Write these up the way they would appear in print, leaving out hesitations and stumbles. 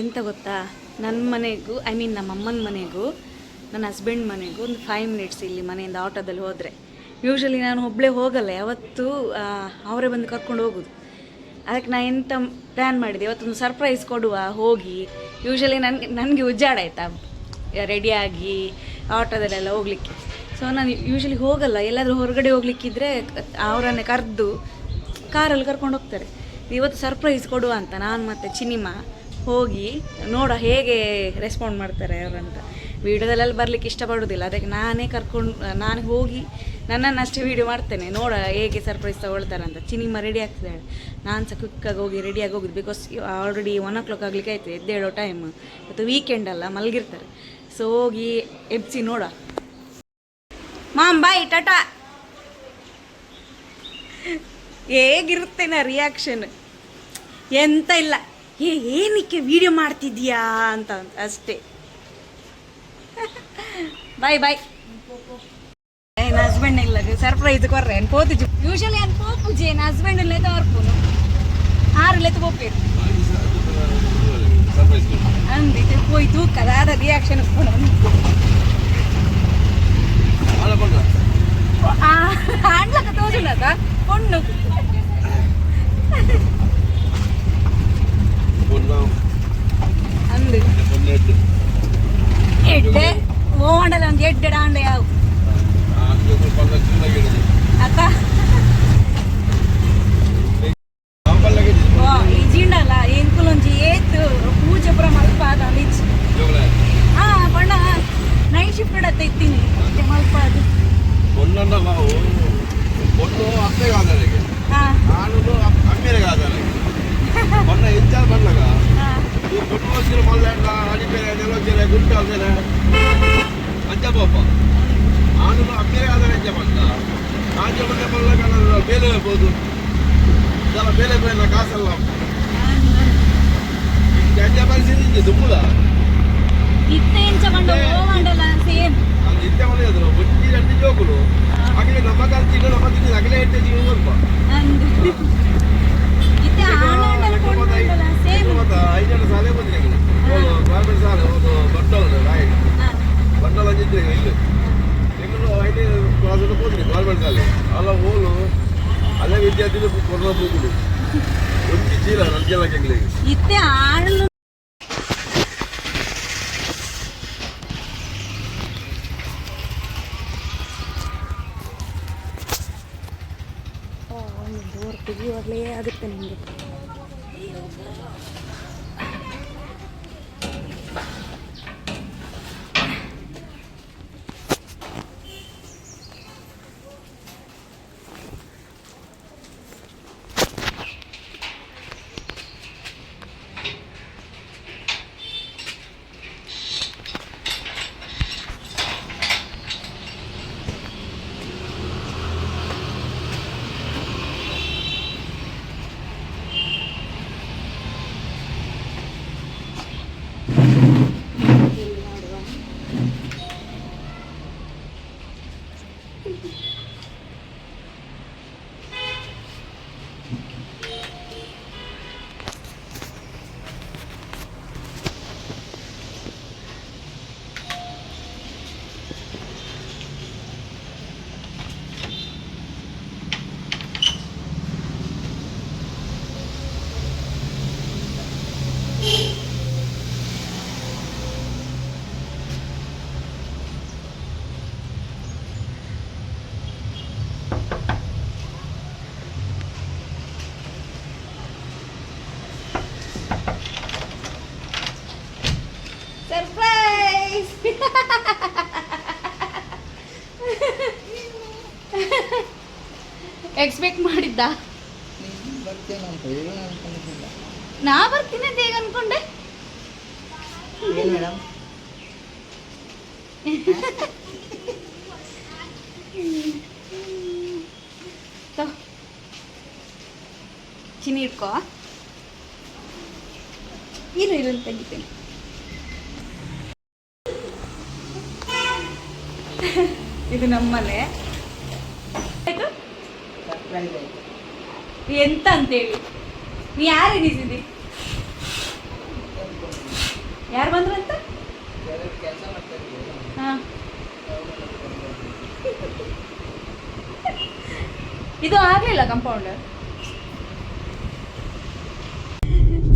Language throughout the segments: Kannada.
ಎಂತ ಗೊತ್ತಾ, ನನ್ನ ಮನೆಗೂ ನಮ್ಮ ಅಮ್ಮನ ಮನೆಗೂ ನನ್ನ ಹಸ್ಬೆಂಡ್ ಮನೆಗೂ ಒಂದು 5 ಮಿನಿಟ್ಸ್ ಇಲ್ಲಿ ಮನೆಯಿಂದ ಆಟೋದಲ್ಲಿ ಹೋದರೆ. ಯೂಶ್ವಲಿ ನಾನು ಒಬ್ಬಳೇ ಹೋಗಲ್ಲ, ಯಾವತ್ತೂ ಅವರೇ ಬಂದು ಕರ್ಕೊಂಡು ಹೋಗೋದು. ಅದಕ್ಕೆ ನಾನು ಎಂತ ಪ್ಲ್ಯಾನ್ ಮಾಡಿದೆ, ಇವತ್ತೊಂದು ಸರ್ಪ್ರೈಸ್ ಕೊಡುವ ಹೋಗಿ. ಯೂಶ್ವಲಿ ನನಗೆ ಉಜ್ಜಾಡಾಯ್ತಾ ರೆಡಿಯಾಗಿ ಆಟೋದಲ್ಲೆಲ್ಲ ಹೋಗಲಿಕ್ಕೆ. ಸೊ ನಾನು ಯೂಶ್ವಲಿ ಹೋಗಲ್ಲ, ಎಲ್ಲಾದರೂ ಹೊರಗಡೆ ಹೋಗ್ಲಿಕ್ಕಿದ್ರೆ ಅವರನ್ನೇ ಕರೆದು ಕಾರಲ್ಲಿ ಕರ್ಕೊಂಡು ಹೋಗ್ತಾರೆ. ಇವತ್ತು ಸರ್ಪ್ರೈಸ್ ಕೊಡುವ ಅಂತ ನಾನು ಮತ್ತು ಚಿನಿಮಾ ಹೋಗಿ ನೋಡ ಹೇಗೆ ರೆಸ್ಪಾಂಡ್ ಮಾಡ್ತಾರೆ ಅವರಂತ. ವೀಡಿಯೋದಲ್ಲೆಲ್ಲ ಬರಲಿಕ್ಕೆ ಇಷ್ಟಪಡೋದಿಲ್ಲ, ಅದಕ್ಕೆ ನಾನು ಹೋಗಿ ನನ್ನನ್ನು ಅಷ್ಟೇ ವೀಡಿಯೋ ಮಾಡ್ತೇನೆ, ನೋಡ ಹೇಗೆ ಸರ್ಪ್ರೈಸ್ ತಗೊಳ್ತಾರೆ ಅಂತ. ಚಿನಿಮಾ ರೆಡಿ ಆಗ್ತಿದ್ದಾಳೆ, ನಾನು ಸಹ ಕ್ವಿಕ್ಕಾಗಿ ಹೋಗಿ ರೆಡಿಯಾಗಿ ಹೋಗುದು. ಬಿಕಾಸ್ ಆಲ್ರೆಡಿ 1 o'clock ಆಗಲಿಕ್ಕೆ ಆಯ್ತು, ಎದ್ದೇಳೋ ಟೈಮ್. ಇವತ್ತು ವೀಕೆಂಡ್ ಅಲ್ಲ, ಮಲಗಿರ್ತಾರೆ. ಸೊ ಹೋಗಿ ಎಬ್ಸಿ ನೋಡ. ಮಾಮ್ ಬಾಯ್ ಟಾಟಾ. ಹೇಗಿರುತ್ತೆ ನಾ ರಿಯಾಕ್ಷನ್, ಎಂತ ಇಲ್ಲ, ಏನಕ್ಕೆ ವಿಡಿಯೋ ಮಾಡ್ತಿದ್ಯಾ ಅಂತ ಅಷ್ಟೇ. ಬಾಯ್ ಬಾಯ್. ನನ್ನ ಹಸ್ಬೆಂಡ್ ಇಲ್ಲ ಸರ್ಪ್ರೈಸ್ ಕೊರ್ರೆ అని పోతుజు యూజువల్లీ అని పోపుజే నా హస్బెండ్ లేత వర్పును ఆరు లేత పోపేరు అంది పోయిತು ಕದಾದ ರಿಯಾಕ್ಷನ್ ಕೊಡು ಆಂಡ್ಲಕ ತೋಜುನದ ಪೊಣ್ಣು ಅಂದು ಎಡ್ಡೆ ಓಂಡಲ ಒಂದು ಎಡ್ಡೆ ಆಂಡೆ ಯಾವು ಅಕ್ಕ ಈ ಜಿಂಡಲ್ಲ ಎಂಕುಲೊಂಜಿ ಏತು ಪೂಜೆ ಪುರ ಮಲ್ಪ ಅದ ನಿಜ. ಬಣ್ಣ ನೈಟ್ ಶಿಫ್ಟ್ ಇಡತ್ತೆ ಇತ್ತೀನಿ ಮಲ್ಪ ಅದು ఆనులు అమ్మే కాదని చెప్పండి రాజ్యమంటే పనుల బేలే పోదు చాలా బేలైపోయిన కాసల్లా గంజ పరిస్థితి దుమ్ములా అది ఇంతే లేదు వచ్చి 2 జోకులు అక్కడే నమ్మకాలు చిన్న నమ్మకం అక్కడే ఎట్టే జీవం ಸ್ವಲ್ಪ 5 ಸಾಲೇ ಬಂದಿದೆ ಗೌರ್ಮೆಂಟ್ ಸಾಲ ಬಟ್ಟಲು ಬಟ್ಟಲು ಅಂಜಿದ್ರೆ ಇಲ್ಲಿ అయితే క్లాసులో పోతుంది గవర్నమెంట్ కాలేజ్ అలా ఓళ్ళు అదే విద్యార్థులు కొన్న బుక్కులు వచ్చి చీల నల్జలకి ఇస్తే ఆడలు ಡೋರ್ ತೆಗಿಯುವಾಗಲೇ ಆಗುತ್ತೆ ನಿಮಗೆ. ಸರ್ಪ್ರೈಸ್ ಎಕ್ಸ್ಪೆಕ್ಟ್ ಮಾಡಿದ್ದ ನಾ ಬರ್ತೀನಿ ಅಂತ ಹೇಗೆ ಅನ್ಕೊಂಡೆ ಮೇಡಮ್ ಚಿನಿ ಇಟ್ಕೋ ಇರು ತೆಗಿತೇನೆ. ಇದು ನಮ್ಮನೆ. ಎಂತ ಅಂತೇಳಿ ನೀ ಯಾರು ಎನಿಸಿದಿ? ಯಾರು ಬಂದ್ರು ಅಂತ? ಹಾಂ, ಇದು ಆಗಲಿಲ್ಲ ಕಾಂಪೌಂಡ್.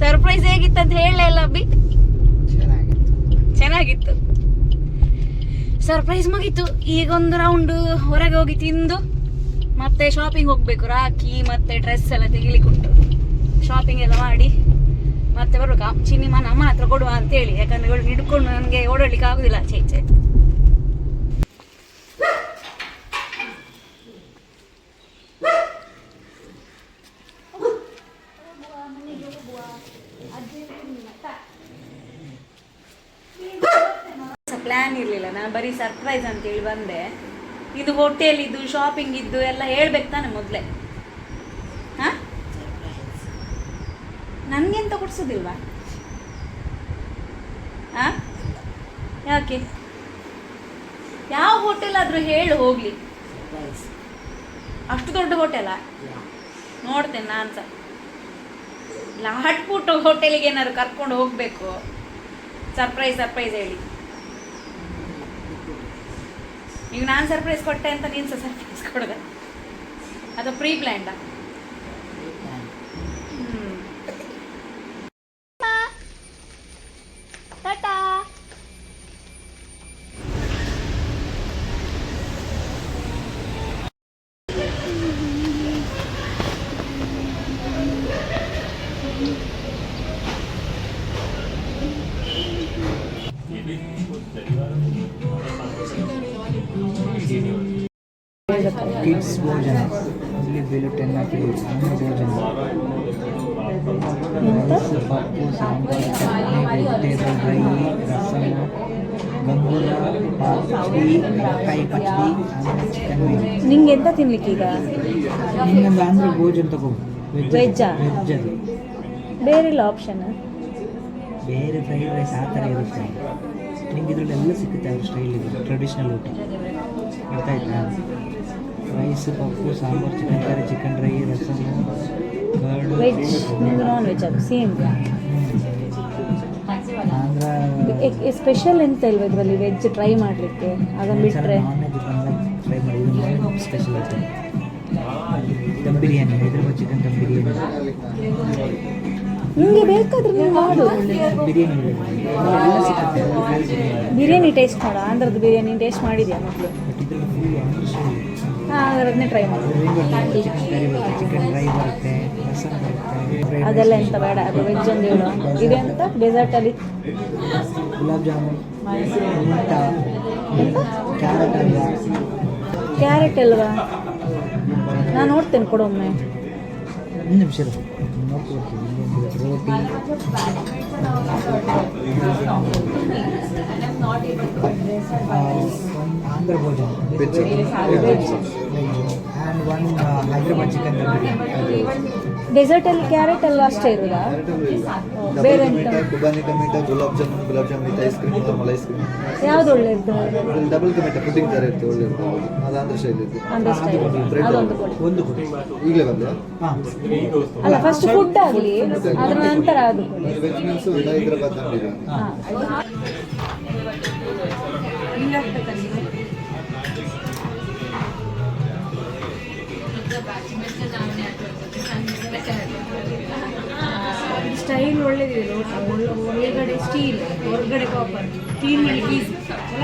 ಸರ್ಪ್ರೈಸ್ ಹೇಗಿತ್ತಂತ ಹೇಳಲೇ ಇಲ್ಲ ಅಬ್ಬಿ. ಚೆನ್ನಾಗಿತ್ತು. ಸರ್ಪ್ರೈಸ್ ಮುಗೀತು. ಈಗ ಒಂದು ರೌಂಡ್ ಹೊರಗೆ ಹೋಗಿ ತಿಂದು ಮತ್ತೆ ಶಾಪಿಂಗ್ ಹೋಗ್ಬೇಕು. ರಾಖಿ ಮತ್ತೆ ಡ್ರೆಸ್ ಎಲ್ಲ ತೆಗಿಲಿಕ್ಕೆ ಉಂಟು. ಶಾಪಿಂಗ್ ಎಲ್ಲ ಮಾಡಿ ಮತ್ತೆ ಬರ್ಬೇಕಾ. ಚಿನ್ನಿಮ್ಮ ನಮ್ಮ ಹತ್ರ ಕೊಡುವ ಅಂತೇಳಿ, ಯಾಕಂದ್ರೆ ಇವಳು ಹಿಡ್ಕೊಂಡು ನನಗೆ ಓಡಾಡ್ಲಿಕ್ಕೆ ಆಗುದಿಲ್ಲ ಆಚೆ ಈಚೆ. ಪ್ಲಾನ್ ಇರಲಿಲ್ಲ, ನಾನು ಬರೀ ಸರ್ಪ್ರೈಸ್ ಅಂತೇಳಿ ಬಂದೆ. ಇದು ಹೋಟೆಲ್ ಇದ್ದು ಶಾಪಿಂಗ್ ಇದ್ದು ಎಲ್ಲ ಹೇಳ್ಬೇಕು ತಾನೆ ಮೊದಲೇ. ಹಾಂ, ನನಗೆಂತ ಕೊಡ್ಸೋದಿಲ್ವಾ? ಹಾಂ, ಯಾಕೆ? ಯಾವ ಹೋಟೆಲ್ ಆದರೂ ಹೇಳು ಹೋಗ್ಲಿ. ಅಷ್ಟು ದೊಡ್ಡ ಹೋಟೆಲಾ? ನೋಡ್ತೇನೆ ನಾನು ಸಹ. ಲಾಟ್ಪುಟ್ ಹೋಟೆಲಿಗೆ ಏನಾದ್ರು ಕರ್ಕೊಂಡು ಹೋಗಬೇಕು. ಸರ್ಪ್ರೈಸ್ ಹೇಳಿ. ಈಗ ನಾನು ಸರ್ಪ್ರೈಸ್ ಕೊಟ್ಟೆ ಅಂತ ನೀನು ಸಹ ಸರ್ಪ್ರೈಸ್ ಕೊಡೋದ ಅಥವಾ ಪ್ರೀ ಪ್ಲ್ಯಾಂಡಾ? ಟಾಟಾ. ಕಿಡ್ಸ್ ಭೋಜನ ಇಲ್ಲಿ ಬಿಲ್ 10 ಪ್ಲೇಟ್ಸ್. ಭೋಜನ ಪಪ್ಪು, ಸಾಂಬಾರ್, ಚಟ್ನಿ, ವೆಜಿಟೇಬಲ್ ಡ್ರೈ, ರಸಮ್, ಗಂಗೂರ, ಪಚ್ಚಡಿ, ಕಾಯಿ ಪಚ್ಚಡಿ, ಆಮೇಲೆ ಚಿಕನ್ ಮೀನು. ನಿಂಗೆ ಎಂತ ತಿನ್ಲಿಕ್ಕೆ ಈಗ? ಇನ್ನೊಂದು ಆಂಧ್ರ ಭೋಜನ ತಗೋ. ವೆಜ್ಜಾ? ವೆಜ್ ಅದು. ಬೇರೆ ಇಲ್ಲ ಆಪ್ಷನ್? ಬೇರೆ ಫ್ರೈಡ್ ರೈಸ್ ಆ ಥರ ಇರುತ್ತೆ. ನಿಮ್ಗೆ ಇದರಲ್ಲೆಲ್ಲ ಸಿಗುತ್ತೆ ಅವ್ರ ಸ್ಟೈಲ್. ಇದು ಟ್ರೆಡಿಷ್ನಲ್ ಊಟ, ಗೊತ್ತಾಯ್ತಾ? ರೈಸ್, ಪಪ್ಪು, sambar, chicken curry, chicken dry, rasam, curd. Veg, ನಿಮ್ದು ನಾನ್ ವೆಜ್ ಅದು ಸೇಮ್. ಆಂಧ್ರ ಸ್ಪೆಷಲ್ ಎಂತ ಇಲ್ವ ಇದರಲ್ಲಿ ವೆಜ್ ಟ್ರೈ ಮಾಡಲಿಕ್ಕೆ? ಅದನ್ನು ಬಿಟ್ಟರೆ ನಾನ್ ವೆಜ್ ಟ್ರೈ ಮಾಡಿ. ಇದು ನಾನ್ ವೆಜ್ ಸ್ಪೆಷಲ್ ಐತೆ. ದಮ್ ಬಿರಿಯಾನಿ, ಹೈದ್ರಾಬಾದ್ ಚಿಕನ್ ದಮ್ ಬಿರಿಯಾನಿ. ನಿಮಗೆ ಬೇಕಾದ್ರೆ ನೀವು ಮಾಡು. ಬಿರಿಯಾನಿ ಎಲ್ಲ ಸಿಗುತ್ತೆ. ಬಿರಿಯಾನಿ ಟೇಸ್ಟ್ ಮಾಡು. ಆಂಧ್ರದ ಬಿರಿಯಾನಿ ಟೇಸ್ಟ್ ಮಾಡಿದ್ಯಾ ಮೊದಲು? ಬಟ್ ಇದರಲ್ಲಿ ಫುಲ್ ಆಂಧ್ರ ಸ್ಟೈಲ್. ಹಾಂ, ಅದನ್ನೇ ಟ್ರೈ ಮಾಡು. ಚಿಕನ್ ಕರಿ ಬರುತ್ತೆ, ಚಿಕನ್ ಡ್ರೈ ಬರುತ್ತೆ, ರಸಮ್ ಬರುತ್ತೆ. ಅದೆಲ್ಲ ಎಂತ ಬೇಡ, ಅದು ವೆಜ್ ಒಂದು ಹೇಳು. ಇದೆ ಅಂತ ಡೆಸರ್ಟಲ್ಲಿ ಗುಲಾಬ್ ಜಾಮೂನ್, ಮುಟ್ಟ, ಕ್ಯಾರೆಟ್ ಹಲ್ವಾ. ಕ್ಯಾರೆಟ್ ಅಲ್ವಾ? ನಾನು ನೋಡ್ತೇನೆ, ಕೊಡೊಮ್ಮೆ. ಒಂದು ನಿಮಿಷ ನೋಡ್ಕೊಡ್ತೀನಿ. ರೋಟಿ, ಆಂಧ್ರ ಭೋಜನ veg and one Hyderabad chicken dum biryani. ಡೆಸರ್ಟಲ್ಲಿ ಕ್ಯಾರೆಟ್ ಅಲ್ವಾ ಅಷ್ಟೇ ಇರೋದಾ? ಬೇರೆ ಎಂತ? Qubani ka meeta, gulab jamun with ice cream ಮತ್ತು ಮಲೈ ಐಸ್ ಕ್ರೀಮ್. ಯಾವ್ದು ಒಳ್ಳೆಯದು? ಡಬಲ್ ka meeta ಪುಡ್ಡಿಂಗ್ ಥರ ಇರುತ್ತೆ, ಒಳ್ಳೆ ಅದು ಆಂಧ್ರ ಶೈಲಿ ಇದೆ. ಆಂಧ್ರ ಸ್ಟೈಲ್ ಅದೊಂದು ಕೊಡಿ. ಒಂದು ಕೊಡಿ. ಈಗಲೇ ಬಂದೆ. ಹಾಂ, ಅಲ್ಲ, ಫಸ್ಟ್ ಫುಡ್ ಆಗಲಿ, ಅದರ ನಂತರ ಅದು ಕೊಡಿ. ವೆಜ್ ಮೀನ್ಸ್ ಒಂದು ಹೈದ್ರಾಬಾದ್ ದಮ್ ಬಿರಿಯಾನಿ. ಹಾಂ, ಸ್ಟೈಲ್ ಒಳ್ಳೆದಿದೆ. ಒಳಗಡೆ ಸ್ಟೀಲ್, ಹೊರಗಡೆ ಕಾಪರ್. ಕ್ಲೀನ್ ಮಾಡಿ ಈಸಿ ಅಲ್ಲ?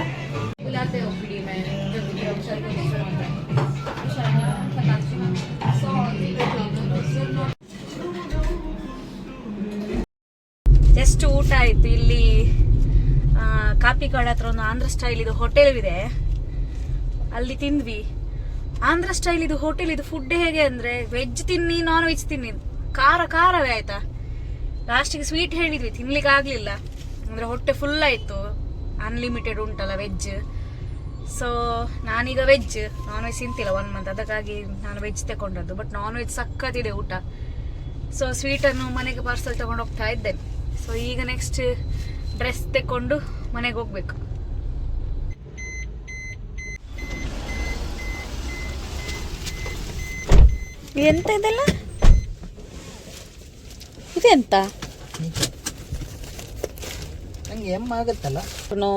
ಜಸ್ಟ್ ಊಟ ಆಯಿತು. ಇಲ್ಲಿ ಕಾಪಿಕಾಡ್ ಹತ್ರ ಒಂದು ಆಂಧ್ರ ಸ್ಟೈಲ್ ಇದು ಹೋಟೆಲ್ ಇದೆ, ಅಲ್ಲಿ ತಿಂದ್ವಿ. ಆಂಧ್ರ ಸ್ಟೈಲ್ ಇದು ಹೋಟೆಲ್ ಇದು ಫುಡ್ ಹೇಗೆ ಅಂದರೆ, ವೆಜ್ ತಿನ್ನಿ ನಾನ್ ವೆಜ್ ತಿನ್ನಿ, ಖಾರವೇ ಆಯಿತಾ. ಲಾಸ್ಟಿಗೆ ಸ್ವೀಟ್ ಹೇಳಿದ್ವಿ, ತಿನ್ಲಿಕ್ಕೆ ಆಗಲಿಲ್ಲ. ಅಂದರೆ ಹೊಟ್ಟೆ ಫುಲ್ ಆಯಿತು. ಅನ್ಲಿಮಿಟೆಡ್ ಉಂಟಲ್ಲ ವೆಜ್. ಸೊ ನಾನೀಗ ವೆಜ್, ನಾನ್ ವೆಜ್ ತಿಂತಿಲ್ಲ 1 ಮಂತ್, ಅದಕ್ಕಾಗಿ ನಾನು ವೆಜ್ ತಗೊಂಡದ್ದು. ಬಟ್ ನಾನ್ ವೆಜ್ ಸಕ್ಕತ್ತಿದೆ ಊಟ. ಸೊ ಸ್ವೀಟನ್ನು ಮನೆಗೆ ಪಾರ್ಸಲ್ ತಗೊಂಡು ಹೋಗ್ತಾ ಇದ್ದೇನೆ. ಸೊ ಈಗ ನೆಕ್ಸ್ಟ್ ಡ್ರೆಸ್ ತೆಕ್ಕೊಂಡು ಮನೆಗೆ ಹೋಗ್ಬೇಕು. ಎಂತ ಇದೆಲ್ಲ? ಇದೆಂತ? ನಂಗೆ ಎಮ್ ಆಗುತ್ತಲ್ಲ. ನೋ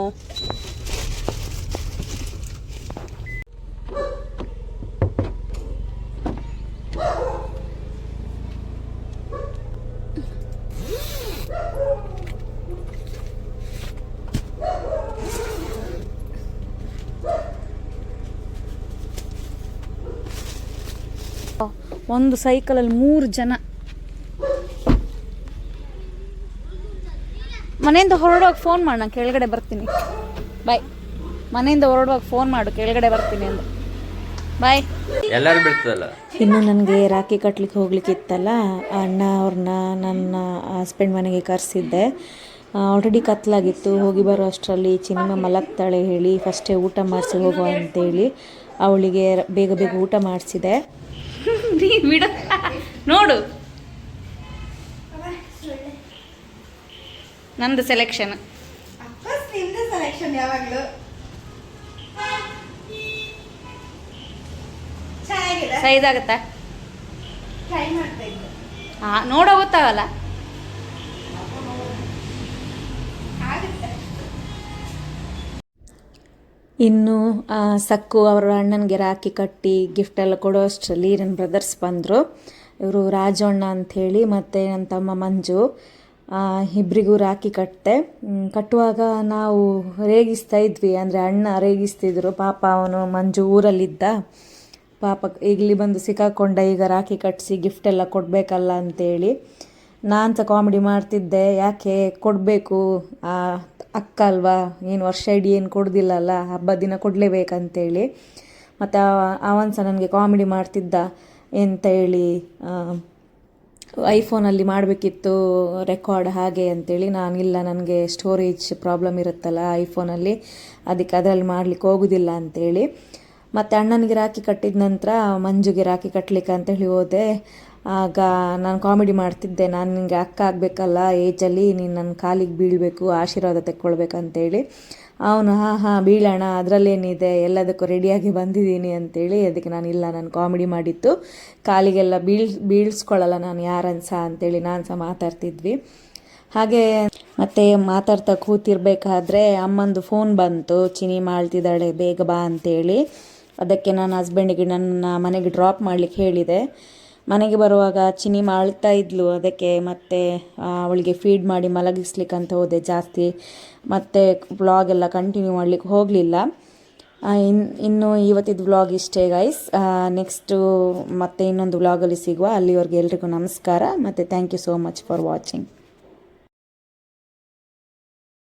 ಒಂದು ಸೈಕಲಲ್ಲಿ 3 ಜನ. ಮನೆಯಿಂದ ಹೊರಡುವಾಗ ಫೋನ್ ಮಾಡು, ನಾನು ಕೆಳಗಡೆ ಬರ್ತೀನಿ. ಬಾಯ್. ಮನೆಯಿಂದ ಹೊರಡುವಾಗ ಫೋನ್ ಮಾಡು, ಕೆಳಗಡೆ ಬರ್ತೀನಿ ಅಂದು. ಬಾಯ್. ಎಲ್ಲರೂ ಬೀಳ್ತದಲ್ಲ. ಇನ್ನು ನನಗೆ ರಾಖಿ ಕಟ್ಲಿಕ್ಕೆ ಹೋಗ್ಲಿಕ್ಕೆ ಇತ್ತಲ್ಲ, ಅಣ್ಣ ಅವ್ರನ್ನ ನನ್ನ ಹಸ್ಬೆಂಡ್ ಮನೆಗೆ ಕರೆಸಿದ್ದೆ. ಆಲ್ರೆಡಿ ಕತ್ಲಾಗಿತ್ತು. ಹೋಗಿ ಬರೋ ಅಷ್ಟರಲ್ಲಿ ಚಿನಿಮ ಮಲಗ್ತಾಳೆ ಹೇಳಿ ಫಸ್ಟೇ ಊಟ ಮಾಡಿಸಿ ಹೋಗುವ ಅಂತೇಳಿ ಅವಳಿಗೆ ಬೇಗ ಬೇಗ ಊಟ ಮಾಡಿಸಿದೆ. ಬಿಡ ನೋಡು ನಂದು ಸೆಲೆಕ್ಷನ್. ಸೈಜ್ ಆಗುತ್ತಾ? ನೋಡೋ ಗೊತ್ತಾಗಲ್ಲ. ಇನ್ನು ಸಕ್ಕು ಅವರ ಅಣ್ಣನಿಗೆ ರಾಖಿ ಕಟ್ಟಿ ಗಿಫ್ಟ್ ಎಲ್ಲ ಕೊಡೋ ಅಷ್ಟರಲ್ಲಿ ನನ್ನ ಬ್ರದರ್ಸ್ ಬಂದರು. ಇವರು ರಾಜಣ್ಣ ಅಂಥೇಳಿ ಮತ್ತು ನನ್ನ ತಮ್ಮ ಮಂಜು. ಇಬ್ಬರಿಗೂ ರಾಖಿ ಕಟ್ಟುವಾಗ ನಾವು ರೇಗಿಸ್ತಾ ಇದ್ವಿ, ಅಂದರೆ ಅಣ್ಣ ರೇಗಿಸ್ತಿದ್ರು. ಪಾಪ ಅವನು ಮಂಜು ಊರಲ್ಲಿದ್ದ, ಪಾಪ ಇಲ್ಲಿ ಬಂದು ಸಿಕ್ಕಾಕೊಂಡ, ಈಗ ರಾಖಿ ಕಟ್ಟಿಸಿ ಗಿಫ್ಟ್ ಎಲ್ಲ ಕೊಡಬೇಕಲ್ಲ ಅಂತೇಳಿ. ನಾನು ಸಹ ಕಾಮಿಡಿ ಮಾಡ್ತಿದ್ದೆ, ಯಾಕೆ ಕೊಡಬೇಕು, ಅಕ್ಕ ಅಲ್ವಾ, ಏನು ವರ್ಷ ಇಡೀ ಏನು ಕೊಡೋದಿಲ್ಲಲ್ಲ, ಹಬ್ಬದ ದಿನ ಕೊಡಲೇಬೇಕಂತೇಳಿ. ಮತ್ತು ಅವನು ಸಹ ನನಗೆ ಕಾಮಿಡಿ ಮಾಡ್ತಿದ್ದ ಎಂತ ಹೇಳಿ, ಐಫೋನಲ್ಲಿ ಮಾಡಬೇಕಿತ್ತು ರೆಕಾರ್ಡ್ ಹಾಗೆ ಅಂತೇಳಿ. ನಾನಿಲ್ಲ, ನನಗೆ ಸ್ಟೋರೇಜ್ ಪ್ರಾಬ್ಲಮ್ ಇರುತ್ತಲ್ಲ ಐಫೋನಲ್ಲಿ, ಅದಕ್ಕೆ ಅದರಲ್ಲಿ ಮಾಡಲಿಕ್ಕೆ ಹೋಗೋದಿಲ್ಲ ಅಂತೇಳಿ. ಮತ್ತು ಅಣ್ಣನಿಗೆ ರಾಖಿ ಕಟ್ಟಿದ ನಂತರ ಮಂಜುಗೆ ರಾಖಿ ಕಟ್ಟಲಿಕ್ಕೆ ಅಂತೇಳಿ ಹೋದೆ. ಆಗ ನಾನು ಕಾಮಿಡಿ ಮಾಡ್ತಿದ್ದೆ, ನಾನು ನಿನಗೆ ಅಕ್ಕ ಆಗಬೇಕಲ್ಲ ಏಜಲ್ಲಿ, ನೀನು ನನ್ನ ಕಾಲಿಗೆ ಬೀಳಬೇಕು, ಆಶೀರ್ವಾದ ತೆಕ್ಕೊಳ್ಬೇಕಂತೇಳಿ. ಅವನು ಹಾಂ ಬೀಳೋಣ, ಅದರಲ್ಲೇನಿದೆ, ಎಲ್ಲದಕ್ಕೂ ರೆಡಿಯಾಗಿ ಬಂದಿದ್ದೀನಿ ಅಂತೇಳಿ. ಅದಕ್ಕೆ ನಾನು ಇಲ್ಲ, ನಾನು ಕಾಮಿಡಿ ಮಾಡಿತ್ತು, ಕಾಲಿಗೆಲ್ಲ ಬೀಳಿಸ್ಕೊಳ್ಳಲ್ಲ ನಾನು ಯಾರನ್ನು ಸಹ ಅಂತೇಳಿ ನಾನು ಸಹ ಮಾತಾಡ್ತಿದ್ವಿ. ಹಾಗೆ ಮತ್ತೆ ಮಾತಾಡ್ತಾ ಕೂತಿರ್ಬೇಕಾದ್ರೆ ಅಮ್ಮಂದು ಫೋನ್ ಬಂತು, ಚಿನಿ ಮಾಡ್ತಿದ್ದಾಳೆ ಬೇಗ ಬಾ ಅಂತೇಳಿ. ಅದಕ್ಕೆ ನಾನು ಹಸ್ಬೆಂಡಿಗೆ ನನ್ನ ಮನೆಗೆ ಡ್ರಾಪ್ ಮಾಡಲಿಕ್ಕೆ ಹೇಳಿದೆ. ಮನೆಗೆ ಬರುವಾಗ ಚಿನಿ ಅಳ್ತಾ ಇದ್ಲು, ಅದಕ್ಕೆ ಮತ್ತೆ ಅವಳಿಗೆ ಫೀಡ್ ಮಾಡಿ ಮಲಗಿಸ್ಲಿಕ್ಕಂತ ಹೋದೆ ಜಾಸ್ತಿ. ಮತ್ತು ವ್ಲಾಗ್ ಎಲ್ಲ ಕಂಟಿನ್ಯೂ ಮಾಡಲಿಕ್ಕೆ ಹೋಗಲಿಲ್ಲ. ಇನ್ನು ಇವತ್ತಿದ್ದು ವ್ಲಾಗ್ ಇಷ್ಟೇ ಗೈಸ್. ನೆಕ್ಸ್ಟು ಮತ್ತೆ ಇನ್ನೊಂದು ವ್ಲಾಗಲ್ಲಿ ಸಿಗುವ. ಅಲ್ಲಿವರೆಗೆ ಎಲ್ರಿಗೂ ನಮಸ್ಕಾರ ಮತ್ತು thank you so much for watching.